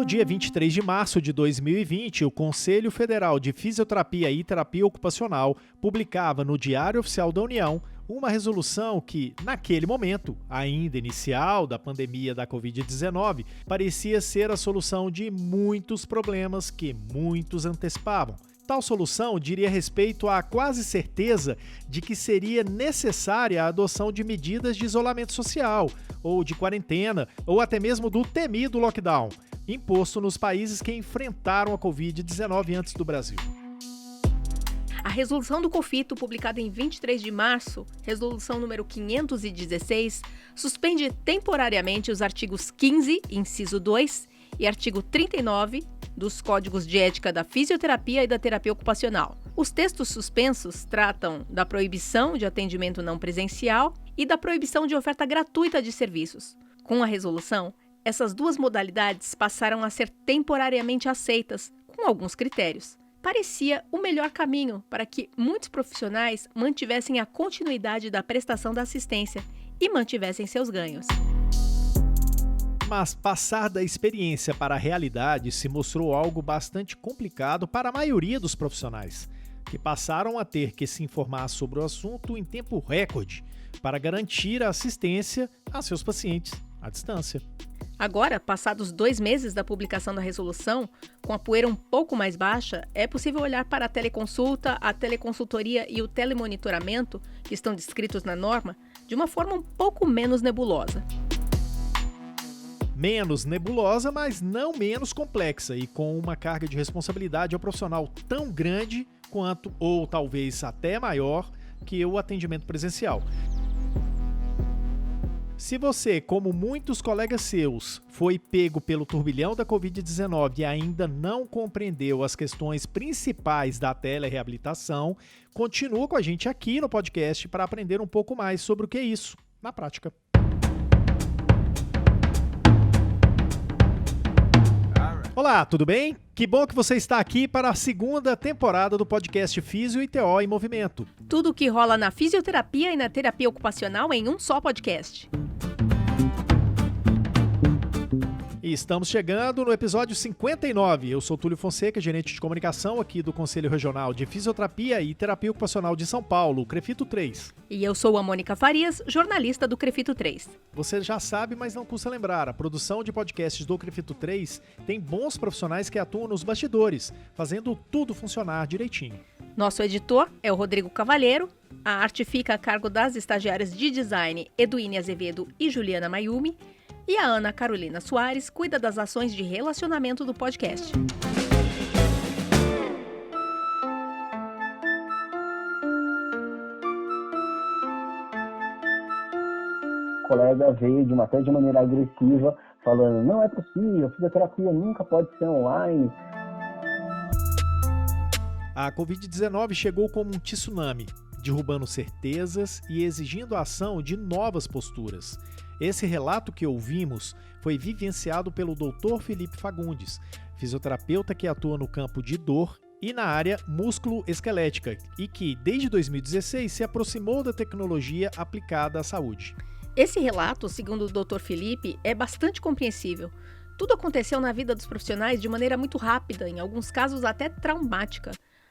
No dia 23 de março de 2020, o Conselho Federal de Fisioterapia e Terapia Ocupacional publicava no Diário Oficial da União uma resolução que, naquele momento, ainda inicial da pandemia da Covid-19, parecia ser a solução de muitos problemas que muitos antecipavam. Tal solução diria respeito à quase certeza de que seria necessária a adoção de medidas de isolamento social, ou de quarentena, ou até mesmo do temido lockdown, imposto nos países que enfrentaram a Covid-19 antes do Brasil. A resolução do COFITO, publicada em 23 de março, resolução número 516, suspende temporariamente os artigos 15, inciso 2, e artigo 39 dos Códigos de Ética da Fisioterapia e da Terapia Ocupacional. Os textos suspensos tratam da proibição de atendimento não presencial e da proibição de oferta gratuita de serviços. Com a resolução, essas duas modalidades passaram a ser temporariamente aceitas, com alguns critérios. Parecia o melhor caminho para que muitos profissionais mantivessem a continuidade da prestação da assistência e mantivessem seus ganhos. Mas passar da experiência para a realidade se mostrou algo bastante complicado para a maioria dos profissionais, que passaram a ter que se informar sobre o assunto em tempo recorde para garantir a assistência a seus pacientes à distância. Agora, passados 2 meses da publicação da resolução, com a poeira um pouco mais baixa, é possível olhar para a teleconsulta, a teleconsultoria e o telemonitoramento, que estão descritos na norma, de uma forma um pouco menos nebulosa. Menos nebulosa, mas não menos complexa e com uma carga de responsabilidade ao profissional tão grande quanto, ou talvez até maior, que o atendimento presencial. Se você, como muitos colegas seus, foi pego pelo turbilhão da Covid-19 e ainda não compreendeu as questões principais da telereabilitação, continua com a gente aqui no podcast para aprender um pouco mais sobre o que é isso na prática. Olá, tudo bem? Que bom que você está aqui para a segunda temporada do podcast Físio e TO em Movimento. Tudo o que rola na fisioterapia e na terapia ocupacional em um só podcast. E estamos chegando no episódio 59. Eu sou Túlio Fonseca, gerente de comunicação aqui do Conselho Regional de Fisioterapia e Terapia Ocupacional de São Paulo, CREFITO 3. E eu sou a Mônica Farias, jornalista do CREFITO 3. Você já sabe, mas não custa lembrar, a produção de podcasts do CREFITO 3 tem bons profissionais que atuam nos bastidores, fazendo tudo funcionar direitinho. Nosso editor é o Rodrigo Cavalheiro, a arte fica a cargo das estagiárias de design Eduine Azevedo e Juliana Mayumi, e a Ana Carolina Soares cuida das ações de relacionamento do podcast. O colega veio até de maneira agressiva, falando, não é possível, a fisioterapia nunca pode ser online. A Covid-19 chegou como um tsunami, derrubando certezas e exigindo a ação de novas posturas. Esse relato que ouvimos foi vivenciado pelo Dr. Felipe Fagundes, fisioterapeuta que atua no campo de dor e na área músculo-esquelética e que, desde 2016, se aproximou da tecnologia aplicada à saúde. Esse relato, segundo o Dr. Felipe, é bastante compreensível. Tudo aconteceu na vida dos profissionais de maneira muito rápida, em alguns casos até traumática.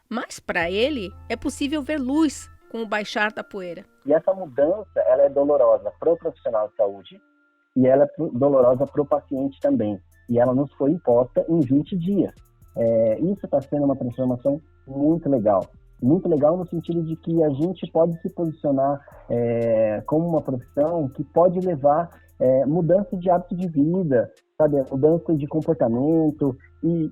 Mas, para ele, é possível ver luz com o baixar da poeira. E essa mudança, ela é dolorosa para o profissional de saúde e ela é dolorosa para o paciente também. E ela nos foi imposta em 20 dias. Isso está sendo uma transformação muito legal. Muito legal no sentido de que a gente pode se posicionar como uma profissão que pode levar mudança de hábito de vida, sabe? Mudança de comportamento e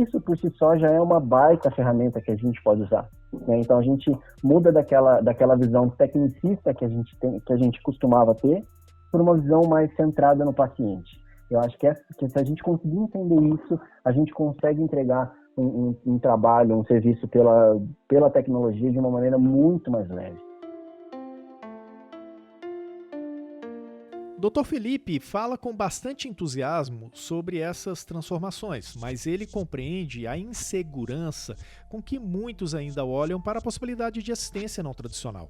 isso por si só já é uma baita ferramenta que a gente pode usar, né? Então a gente muda daquela visão tecnicista que a gente costumava ter por uma visão mais centrada no paciente. Eu acho que se a gente conseguir entender isso, a gente consegue entregar um trabalho, um serviço pela tecnologia de uma maneira muito mais leve. Dr. Felipe fala com bastante entusiasmo sobre essas transformações, mas ele compreende a insegurança com que muitos ainda olham para a possibilidade de assistência não tradicional.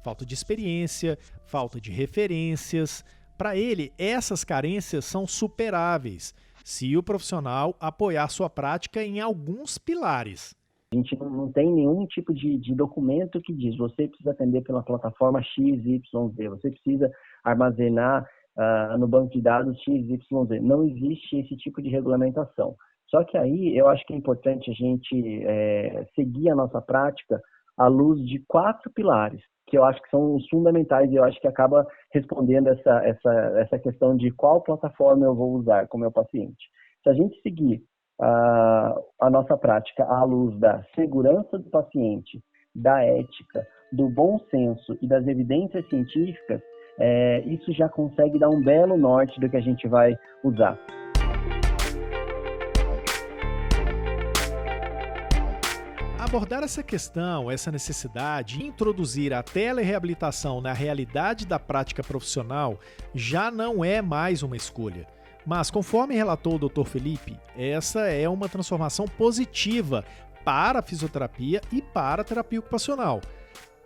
Falta de experiência, falta de referências. Para ele, essas carências são superáveis. se o profissional apoiar sua prática em alguns pilares. A gente não tem nenhum tipo de documento que diz você precisa atender pela plataforma XYZ, você precisa armazenar no banco de dados XYZ. Não existe esse tipo de regulamentação. Só que aí eu acho que é importante a gente seguir a nossa prática à luz de 4 pilares, que eu acho que são os fundamentais e eu acho que acaba respondendo essa questão de qual plataforma eu vou usar com o meu paciente. Se a gente seguir a nossa prática à luz da segurança do paciente, da ética, do bom senso e das evidências científicas, isso já consegue dar um belo norte do que a gente vai usar. Abordar essa questão, essa necessidade de introduzir a telereabilitação na realidade da prática profissional já não é mais uma escolha. Mas, conforme relatou o Dr. Felipe, essa é uma transformação positiva para a fisioterapia e para a terapia ocupacional.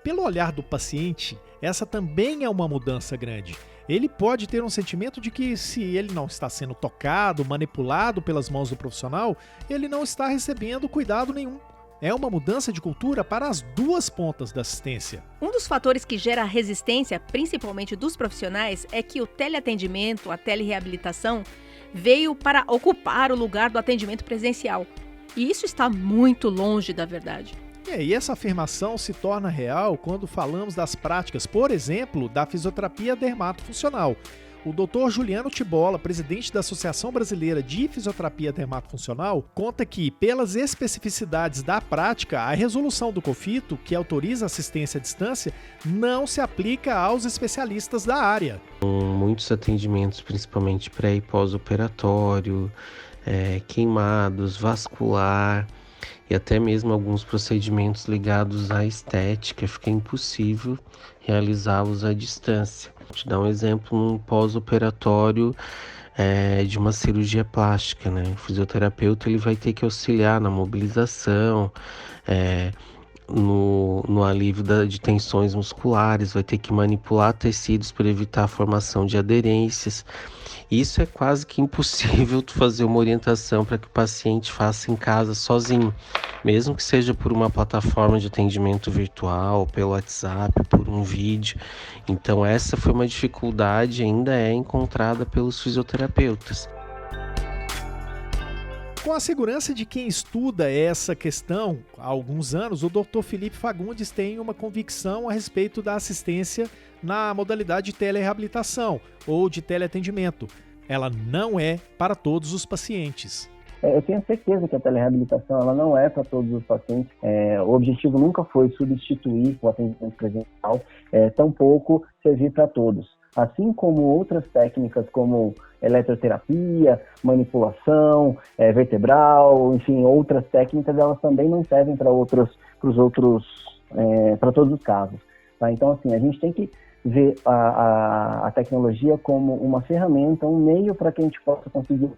Pelo olhar do paciente, essa também é uma mudança grande. Ele pode ter um sentimento de que, se ele não está sendo tocado, manipulado pelas mãos do profissional, ele não está recebendo cuidado nenhum. É uma mudança de cultura para as duas pontas da assistência. Um dos fatores que gera resistência, principalmente dos profissionais, é que o teleatendimento, a telereabilitação, veio para ocupar o lugar do atendimento presencial. E isso está muito longe da verdade. E essa afirmação se torna real quando falamos das práticas, por exemplo, da fisioterapia dermatofuncional. O Dr. Juliano Tibola, presidente da Associação Brasileira de Fisioterapia Dermatofuncional, conta que, pelas especificidades da prática, a resolução do COFITO, que autoriza a assistência à distância, não se aplica aos especialistas da área. Muitos atendimentos, principalmente pré e pós-operatório, queimados, vascular e até mesmo alguns procedimentos ligados à estética, fica impossível realizá-los à distância. Vou te dar um exemplo, um pós-operatório de uma cirurgia plástica, né? O fisioterapeuta ele vai ter que auxiliar na mobilização, no alívio de tensões musculares, vai ter que manipular tecidos para evitar a formação de aderências. Isso é quase que impossível tu fazer uma orientação para que o paciente faça em casa sozinho, mesmo que seja por uma plataforma de atendimento virtual, pelo WhatsApp, por um vídeo. Então essa foi uma dificuldade, ainda é encontrada pelos fisioterapeutas. Com a segurança de quem estuda essa questão há alguns anos, o Dr. Felipe Fagundes tem uma convicção a respeito da assistência na modalidade de telereabilitação ou de teleatendimento. Ela não é para todos os pacientes. Eu tenho certeza que a telereabilitação ela não é para todos os pacientes. O objetivo nunca foi substituir o atendimento presencial, tampouco servir para todos. Assim como outras técnicas como eletroterapia, manipulação vertebral, enfim, outras técnicas, elas também não servem para todos os casos. Tá? Então, assim, a gente tem que ver a tecnologia como uma ferramenta, um meio para que a gente possa conseguir.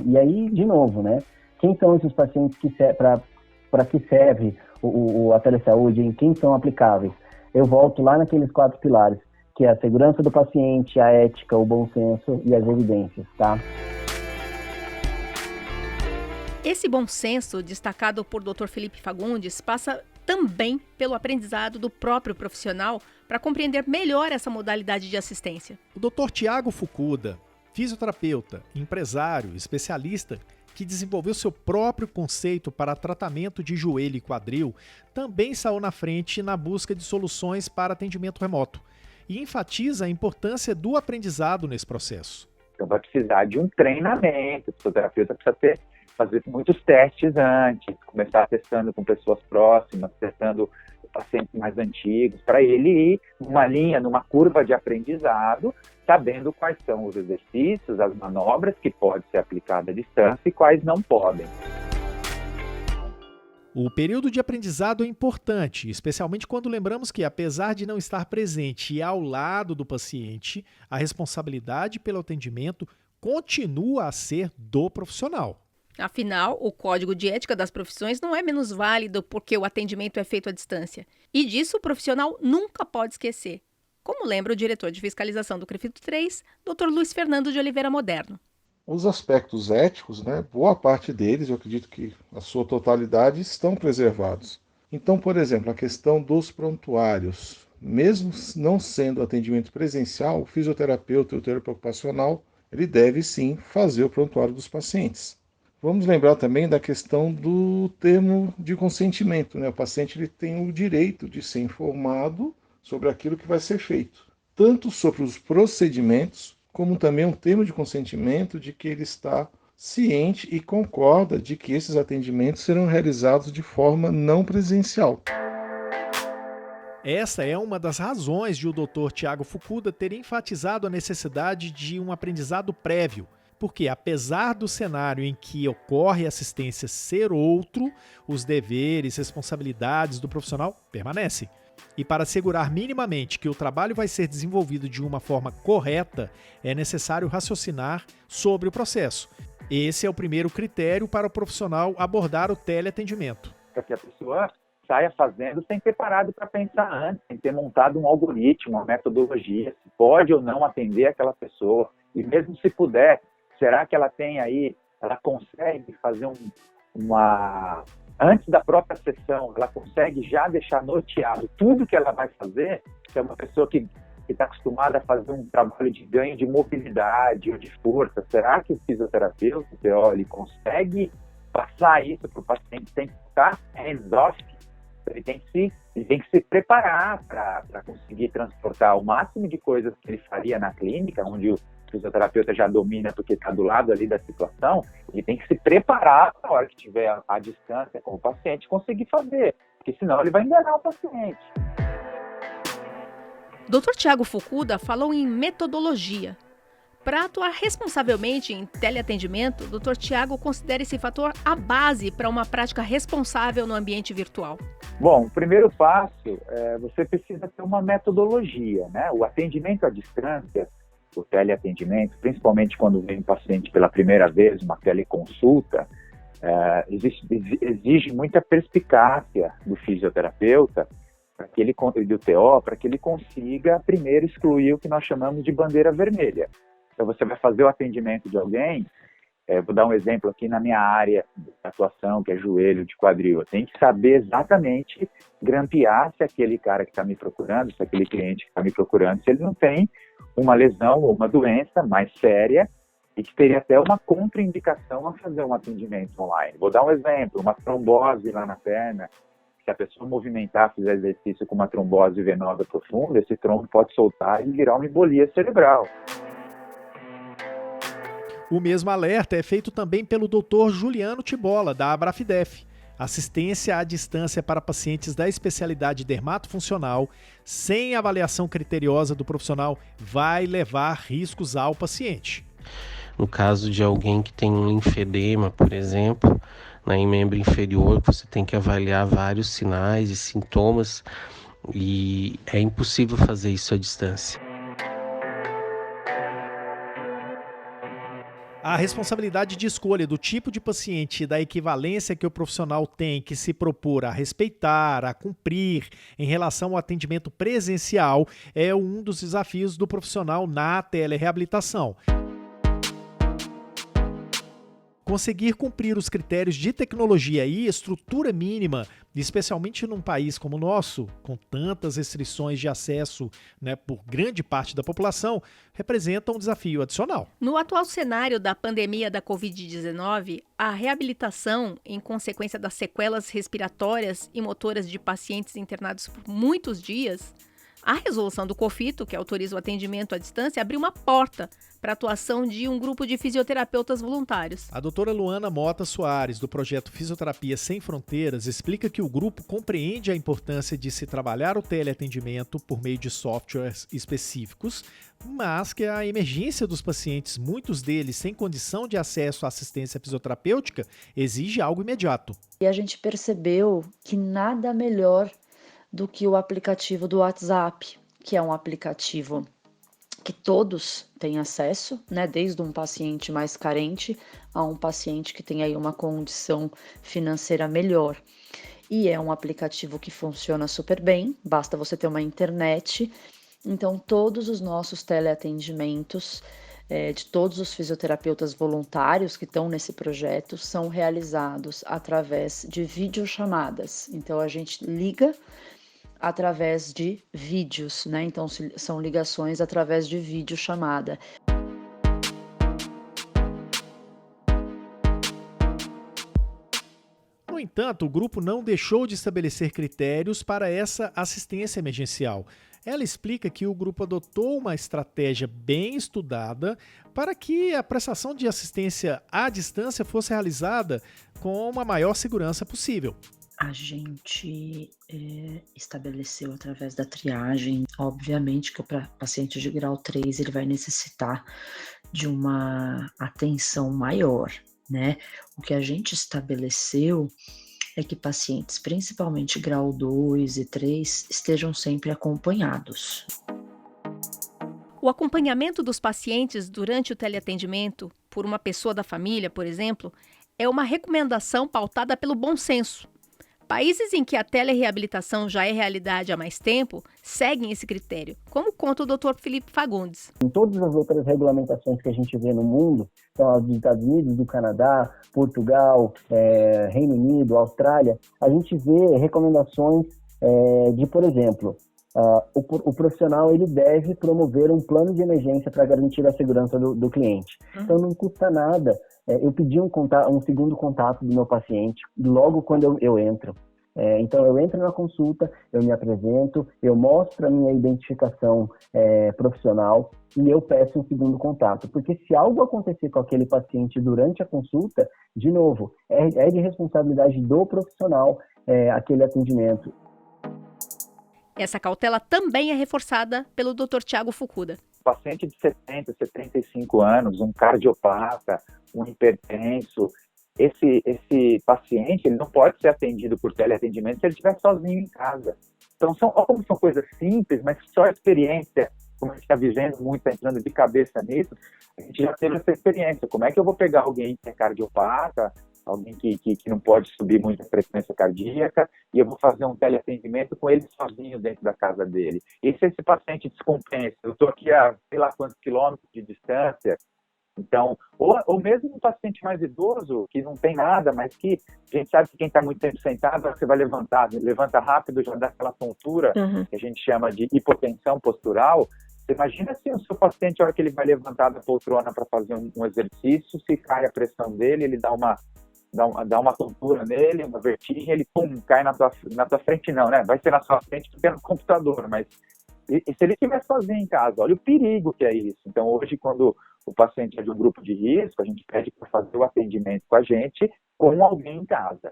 E aí, de novo, né? Quem são esses pacientes para que serve a telesaúde, em quem são aplicáveis? Eu volto lá naqueles 4 pilares, que é a segurança do paciente, a ética, o bom senso e as evidências, tá? Esse bom senso, destacado por Dr. Felipe Fagundes, passa também pelo aprendizado do próprio profissional para compreender melhor essa modalidade de assistência. O Dr. Tiago Fukuda, fisioterapeuta, empresário, especialista, que desenvolveu seu próprio conceito para tratamento de joelho e quadril, também saiu na frente na busca de soluções para atendimento remoto e enfatiza a importância do aprendizado nesse processo. Então vai precisar de um treinamento, o fisioterapeuta precisa fazer muitos testes antes, começar testando com pessoas próximas, testando pacientes mais antigos, para ele ir numa curva de aprendizado, sabendo quais são os exercícios, as manobras que podem ser aplicadas à distância e quais não podem. O período de aprendizado é importante, especialmente quando lembramos que, apesar de não estar presente e ao lado do paciente, a responsabilidade pelo atendimento continua a ser do profissional. Afinal, o Código de Ética das Profissões não é menos válido porque o atendimento é feito à distância. E disso o profissional nunca pode esquecer. Como lembra o diretor de fiscalização do CREFITO 3, Dr. Luiz Fernando de Oliveira Moderno. Os aspectos éticos, né, boa parte deles, eu acredito que a sua totalidade, estão preservados. Então, por exemplo, a questão dos prontuários, mesmo não sendo atendimento presencial, o fisioterapeuta e o terapeuta ocupacional, ele deve sim fazer o prontuário dos pacientes. Vamos lembrar também da questão do termo de consentimento, né? O paciente ele tem o direito de ser informado sobre aquilo que vai ser feito, tanto sobre os procedimentos, como também um termo de consentimento de que ele está ciente e concorda de que esses atendimentos serão realizados de forma não presencial. Essa é uma das razões de o Dr. Tiago Fukuda ter enfatizado a necessidade de um aprendizado prévio, porque apesar do cenário em que ocorre a assistência ser outro, os deveres e responsabilidades do profissional permanecem. E para assegurar minimamente que o trabalho vai ser desenvolvido de uma forma correta, é necessário raciocinar sobre o processo. Esse é o primeiro critério para o profissional abordar o teleatendimento. Para que a pessoa saia fazendo sem ter parado para pensar antes, sem ter montado um algoritmo, uma metodologia, se pode ou não atender aquela pessoa. E mesmo se puder, será que ela tem aí, ela consegue fazer antes da própria sessão, ela consegue já deixar norteado tudo que ela vai fazer? Se é uma pessoa que está acostumada a fazer um trabalho de ganho de mobilidade ou de força, será que o fisioterapeuta, ele consegue passar isso para o paciente sem ficar hands-off? Ele tem que se preparar para conseguir transportar o máximo de coisas que ele faria na clínica, onde o fisioterapeuta já domina porque está do lado ali da situação. Ele tem que se preparar na hora que tiver a distância com o paciente conseguir fazer, porque senão ele vai enganar o paciente. Dr. Tiago Fukuda falou em metodologia. Para atuar responsavelmente em teleatendimento, o Dr. Tiago considera esse fator a base para uma prática responsável no ambiente virtual. Bom, o primeiro passo é você precisa ter uma metodologia, né? O atendimento à distância, o teleatendimento, principalmente quando vem um paciente pela primeira vez, uma teleconsulta, exige muita perspicácia do fisioterapeuta e do TO para que ele consiga primeiro excluir o que nós chamamos de bandeira vermelha. Então você vai fazer o atendimento de alguém, vou dar um exemplo aqui na minha área de atuação, que é joelho de quadril. Eu tenho que saber exatamente grampear se aquele cara que está me procurando, se aquele cliente que está me procurando, se ele não tem uma lesão ou uma doença mais séria e que teria até uma contraindicação a fazer um atendimento online. Vou dar um exemplo, uma trombose lá na perna. Se a pessoa movimentar, fizer exercício com uma trombose venosa profunda, esse trombo pode soltar e virar uma embolia cerebral. O mesmo alerta é feito também pelo Dr. Juliano Tibola, da Abrafidef. Assistência à distância para pacientes da especialidade dermatofuncional, sem avaliação criteriosa do profissional, vai levar riscos ao paciente. No caso de alguém que tem um linfedema, por exemplo, em membro inferior, você tem que avaliar vários sinais e sintomas e é impossível fazer isso à distância. A responsabilidade de escolha do tipo de paciente e da equivalência que o profissional tem que se propor a respeitar, a cumprir em relação ao atendimento presencial é um dos desafios do profissional na telereabilitação. Conseguir cumprir os critérios de tecnologia e estrutura mínima, especialmente num país como o nosso, com tantas restrições de acesso, por grande parte da população, representa um desafio adicional. No atual cenário da pandemia da Covid-19, a reabilitação, em consequência das sequelas respiratórias e motoras de pacientes internados por muitos dias, a resolução do COFITO, que autoriza o atendimento à distância, abriu uma porta para a atuação de um grupo de fisioterapeutas voluntários. A doutora Luana Mota Soares, do projeto Fisioterapia Sem Fronteiras, explica que o grupo compreende a importância de se trabalhar o teleatendimento por meio de softwares específicos, mas que a emergência dos pacientes, muitos deles sem condição de acesso à assistência fisioterapêutica, exige algo imediato. E a gente percebeu que nada melhor do que o aplicativo do WhatsApp, que é um aplicativo que todos têm acesso, desde um paciente mais carente a um paciente que tem aí uma condição financeira melhor. E é um aplicativo que funciona super bem, basta você ter uma internet. Então, todos os nossos teleatendimentos de todos os fisioterapeutas voluntários que estão nesse projeto são realizados através de videochamadas. Então, a gente liga através de vídeos, né? Então, são ligações através de videochamada. No entanto, o grupo não deixou de estabelecer critérios para essa assistência emergencial. Ela explica que o grupo adotou uma estratégia bem estudada para que a prestação de assistência à distância fosse realizada com uma maior segurança possível. A gente estabeleceu através da triagem, obviamente que o paciente de grau 3 ele vai necessitar de uma atenção maior, né? O que a gente estabeleceu é que pacientes, principalmente grau 2 e 3, estejam sempre acompanhados. O acompanhamento dos pacientes durante o teleatendimento por uma pessoa da família, por exemplo, é uma recomendação pautada pelo bom senso. Países em que a telereabilitação já é realidade há mais tempo seguem esse critério, como conta o Dr. Felipe Fagundes. Em todas as outras regulamentações que a gente vê no mundo, então as dos Estados Unidos, do Canadá, Portugal, Reino Unido, Austrália, a gente vê recomendações de, por exemplo, o profissional ele deve promover um plano de emergência para garantir a segurança do cliente. Então não custa nada eu pedir um segundo contato do meu paciente logo quando eu entro. Então eu entro na consulta, eu me apresento, eu mostro a minha identificação profissional e eu peço um segundo contato. Porque se algo acontecer com aquele paciente durante a consulta, de novo, é de responsabilidade do profissional aquele atendimento. Essa cautela também é reforçada pelo Dr. Tiago Fukuda. Paciente de 70, 75 anos, um cardiopata, um hipertenso, esse paciente ele não pode ser atendido por teleatendimento se ele estiver sozinho em casa. Então, como são coisas simples, mas só a experiência, como a gente está vivendo muito, está entrando de cabeça nisso, a gente já teve essa experiência. Como é que eu vou pegar alguém que é cardiopata, alguém que não pode subir muito a frequência cardíaca, e eu vou fazer um teleatendimento com ele sozinho dentro da casa dele? E se esse paciente descompensa? Eu estou aqui a sei lá quantos quilômetros de distância. Então, ou mesmo um paciente mais idoso, que não tem nada, mas que a gente sabe que quem está muito tempo sentado, você vai levanta rápido, já dá aquela tontura, que a gente chama de hipotensão postural. Você imagina se o seu paciente, a hora que ele vai levantar da poltrona para fazer um exercício, se cai a pressão dele, ele dá uma tontura nele, uma vertigem, ele cai na tua frente, não, né? Vai ser na sua frente porque é no computador, mas e se ele estiver sozinho em casa, olha o perigo que é isso. Então, hoje, quando o paciente é de um grupo de risco, a gente pede para fazer o atendimento com a gente, com alguém em casa.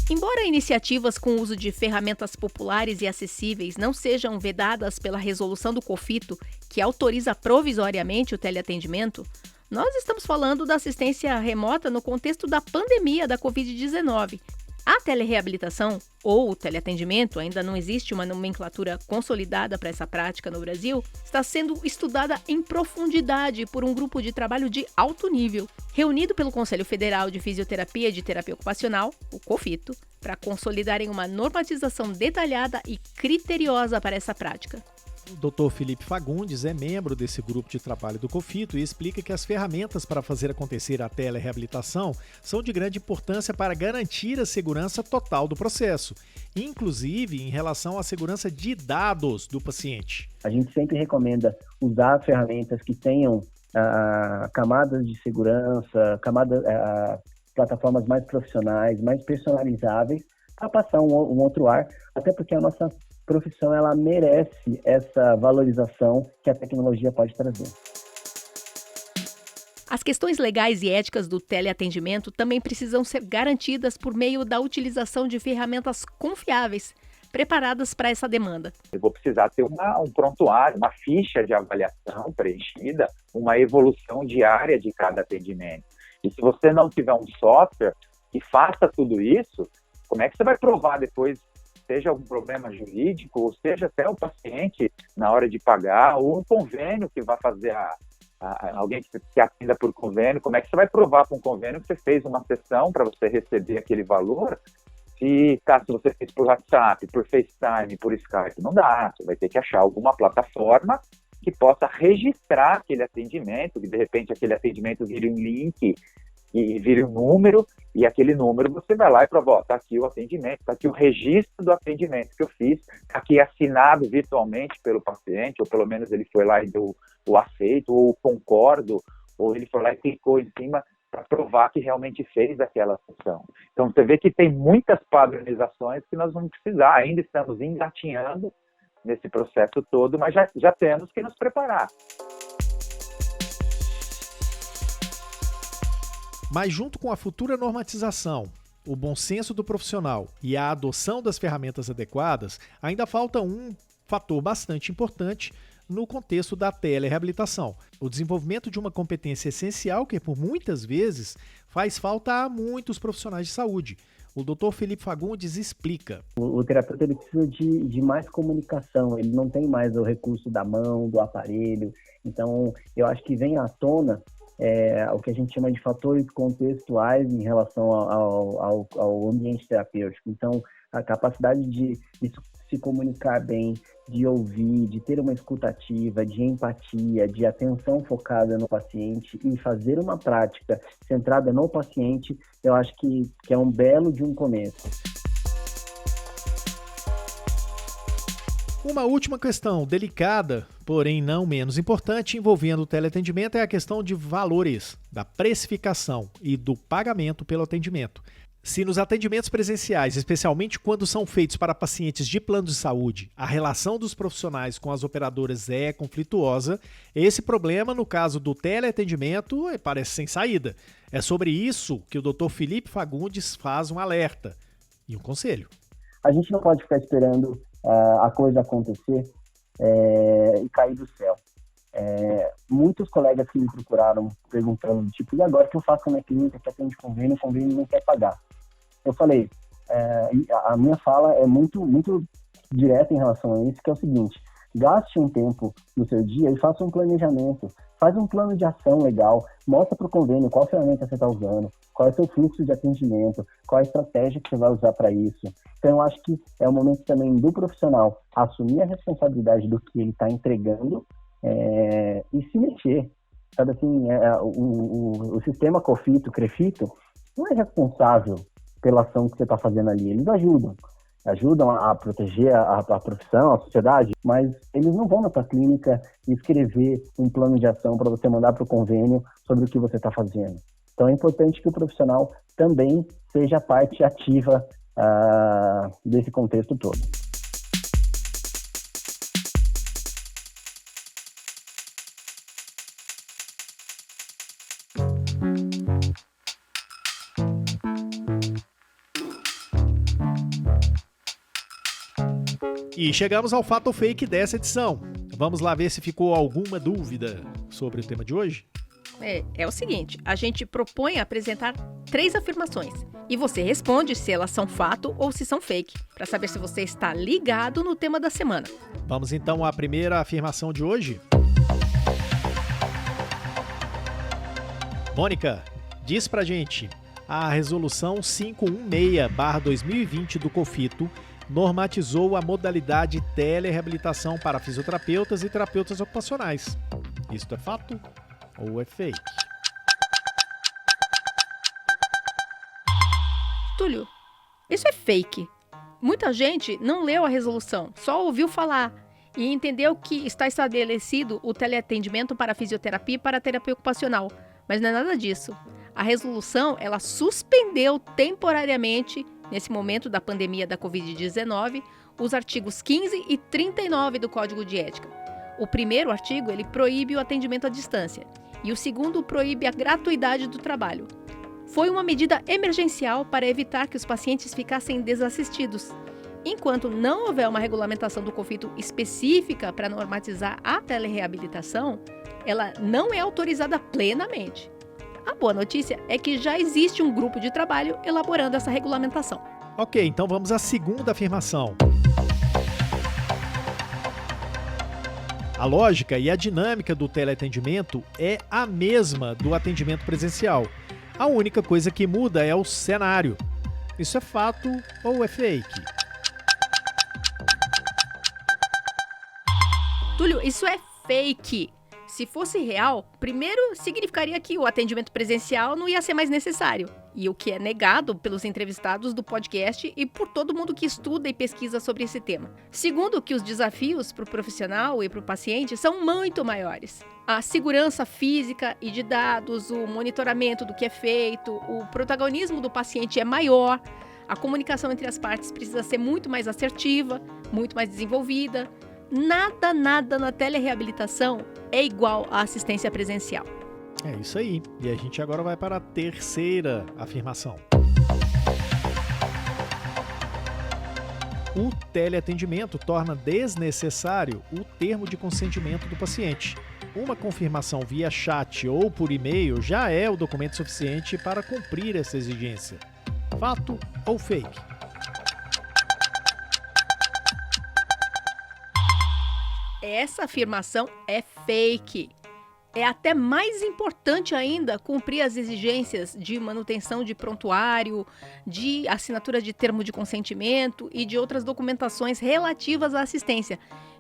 Embora iniciativas com o uso de ferramentas populares e acessíveis não sejam vedadas pela resolução do COFITO, que autoriza provisoriamente o teleatendimento, nós estamos falando da assistência remota no contexto da pandemia da Covid-19. A telereabilitação, ou o teleatendimento, ainda não existe uma nomenclatura consolidada para essa prática no Brasil, está sendo estudada em profundidade por um grupo de trabalho de alto nível, reunido pelo Conselho Federal de Fisioterapia e de Terapia Ocupacional, o COFITO, para consolidarem uma normatização detalhada e criteriosa para essa prática. O Dr. Felipe Fagundes é membro desse grupo de trabalho do COFITO e explica que as ferramentas para fazer acontecer a telereabilitação são de grande importância para garantir a segurança total do processo, inclusive em relação à segurança de dados do paciente. A gente sempre recomenda usar ferramentas que tenham camadas de segurança, plataformas mais profissionais, mais personalizáveis, para passar um outro ar, até porque a nossa profissão ela merece essa valorização que a tecnologia pode trazer. As questões legais e éticas do teleatendimento também precisam ser garantidas por meio da utilização de ferramentas confiáveis, preparadas para essa demanda. Eu vou precisar ter um prontuário, uma ficha de avaliação preenchida, uma evolução diária de cada atendimento. E se você não tiver um software que faça tudo isso, como é que você vai provar depois, seja algum problema jurídico, ou seja até o paciente na hora de pagar, ou um convênio que vai fazer alguém que atenda por convênio, como é que você vai provar para um convênio que você fez uma sessão para você receber aquele valor, Se você fez por WhatsApp, por FaceTime, por Skype, não dá. Você vai ter que achar alguma plataforma que possa registrar aquele atendimento, que de repente aquele atendimento vire um link e vire um número, e aquele número você vai lá e prova, ó, tá aqui o atendimento, tá aqui o registro do atendimento que eu fiz, tá aqui assinado virtualmente pelo paciente, ou pelo menos ele foi lá e deu o aceito, ou concordo, ou ele foi lá e clicou em cima para provar que realmente fez aquela sessão. Então você vê que tem muitas padronizações que nós vamos precisar, ainda estamos engatinhando nesse processo todo, mas já temos que nos preparar. Mas junto com a futura normatização, o bom senso do profissional e a adoção das ferramentas adequadas, ainda falta um fator bastante importante no contexto da telereabilitação. O desenvolvimento de uma competência essencial que, por muitas vezes, faz falta a muitos profissionais de saúde. O Dr. Felipe Fagundes explica. O terapeuta ele precisa de mais comunicação, ele não tem mais o recurso da mão, do aparelho. Então, eu acho que vem à tona o que a gente chama de fatores contextuais em relação ao ambiente terapêutico. Então, a capacidade de se comunicar bem, de ouvir, de ter uma escutativa, de empatia, de atenção focada no paciente e fazer uma prática centrada no paciente, eu acho que é um belo de um começo. Uma última questão delicada, porém não menos importante, envolvendo o teleatendimento é a questão de valores, da precificação e do pagamento pelo atendimento. Se nos atendimentos presenciais, especialmente quando são feitos para pacientes de plano de saúde, a relação dos profissionais com as operadoras é conflituosa, esse problema, no caso do teleatendimento, parece sem saída. É sobre isso que o Dr. Felipe Fagundes faz um alerta e um conselho. A gente não pode ficar esperando a coisa acontecer e cair do céu. Muitos colegas que me procuraram perguntando, tipo, e agora que eu faço na clínica que atende convênio, o convênio não quer pagar? Eu falei, a minha fala é muito, muito direta em relação a isso, que é o seguinte: gaste um tempo no seu dia e faça um planejamento, faz um plano de ação legal, mostra para o convênio qual ferramenta você está usando, qual é o seu fluxo de atendimento, qual é a estratégia que você vai usar para isso. Então, eu acho que é o momento também do profissional assumir a responsabilidade do que ele está entregando e se mexer. Sabe assim, o sistema COFITO, CREFITO, não é responsável pela ação que você está fazendo ali. Eles ajudam a proteger a profissão, a sociedade, mas eles não vão na sua clínica escrever um plano de ação para você mandar para o convênio sobre o que você está fazendo. Então é importante que o profissional também seja parte ativa desse contexto todo. E chegamos ao fato ou fake dessa edição. Vamos lá ver se ficou alguma dúvida sobre o tema de hoje? É o seguinte, a gente propõe apresentar 3 afirmações e você responde se elas são fato ou se são fake, para saber se você está ligado no tema da semana. Vamos então à primeira afirmação de hoje. Mônica, diz pra gente, a resolução 516/2020 do COFITO normatizou a modalidade telereabilitação para fisioterapeutas e terapeutas ocupacionais. Isto é fato ou é fake? Túlio, isso é fake. Muita gente não leu a resolução, só ouviu falar e entendeu que está estabelecido o teleatendimento para fisioterapia e para terapia ocupacional, mas não é nada disso. A resolução, ela suspendeu temporariamente, nesse momento da pandemia da Covid-19, os artigos 15 e 39 do Código de Ética. O primeiro artigo, ele proíbe o atendimento à distância e o segundo proíbe a gratuidade do trabalho. Foi uma medida emergencial para evitar que os pacientes ficassem desassistidos. Enquanto não houver uma regulamentação do COFITO específica para normatizar a telereabilitação, ela não é autorizada plenamente. A boa notícia é que já existe um grupo de trabalho elaborando essa regulamentação. Ok, então vamos à segunda afirmação. A lógica e a dinâmica do teleatendimento é a mesma do atendimento presencial. A única coisa que muda é o cenário. Isso é fato ou é fake? Túlio, isso é fake. Se fosse real, primeiro significaria que o atendimento presencial não ia ser mais necessário. E o que é negado pelos entrevistados do podcast e por todo mundo que estuda e pesquisa sobre esse tema. Segundo, que os desafios para o profissional e para o paciente são muito maiores. A segurança física e de dados, o monitoramento do que é feito, o protagonismo do paciente é maior, a comunicação entre as partes precisa ser muito mais assertiva, muito mais desenvolvida. Nada na telereabilitação é igual à assistência presencial. É isso aí. E a gente agora vai para a terceira afirmação. O teleatendimento torna desnecessário o termo de consentimento do paciente. Uma confirmação via chat ou por e-mail já é o documento suficiente para cumprir essa exigência. Fato ou fake? Essa afirmação é fake. É até mais importante ainda cumprir as exigências de manutenção de prontuário, de assinatura de termo de consentimento e de outras documentações relativas à assistência,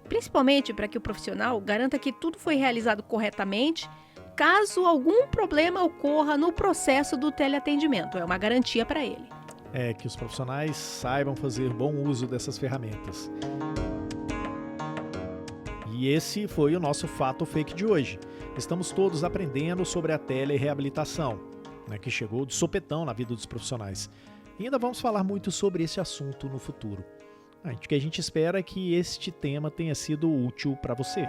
principalmente para que o profissional garanta que tudo foi realizado corretamente, caso algum problema ocorra no processo do teleatendimento. É uma garantia para ele. É que os profissionais saibam fazer bom uso dessas ferramentas. E esse foi o nosso fato fake de hoje. Estamos todos aprendendo sobre a telereabilitação, que chegou de sopetão na vida dos profissionais. E ainda vamos falar muito sobre esse assunto no futuro. O que a gente espera é que este tema tenha sido útil para você.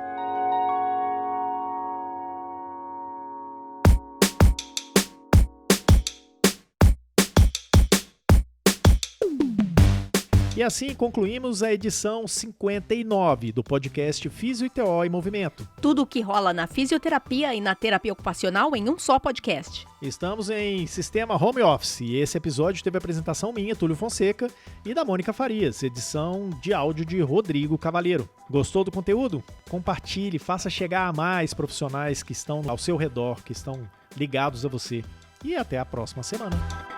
E assim concluímos a edição 59 do podcast Físio e TO em Movimento. Tudo o que rola na fisioterapia e na terapia ocupacional em um só podcast. Estamos em sistema home office e esse episódio teve a apresentação minha, Túlio Fonseca, e da Mônica Farias, edição de áudio de Rodrigo Cavaleiro. Gostou do conteúdo? Compartilhe, faça chegar a mais profissionais que estão ao seu redor, que estão ligados a você. E até a próxima semana.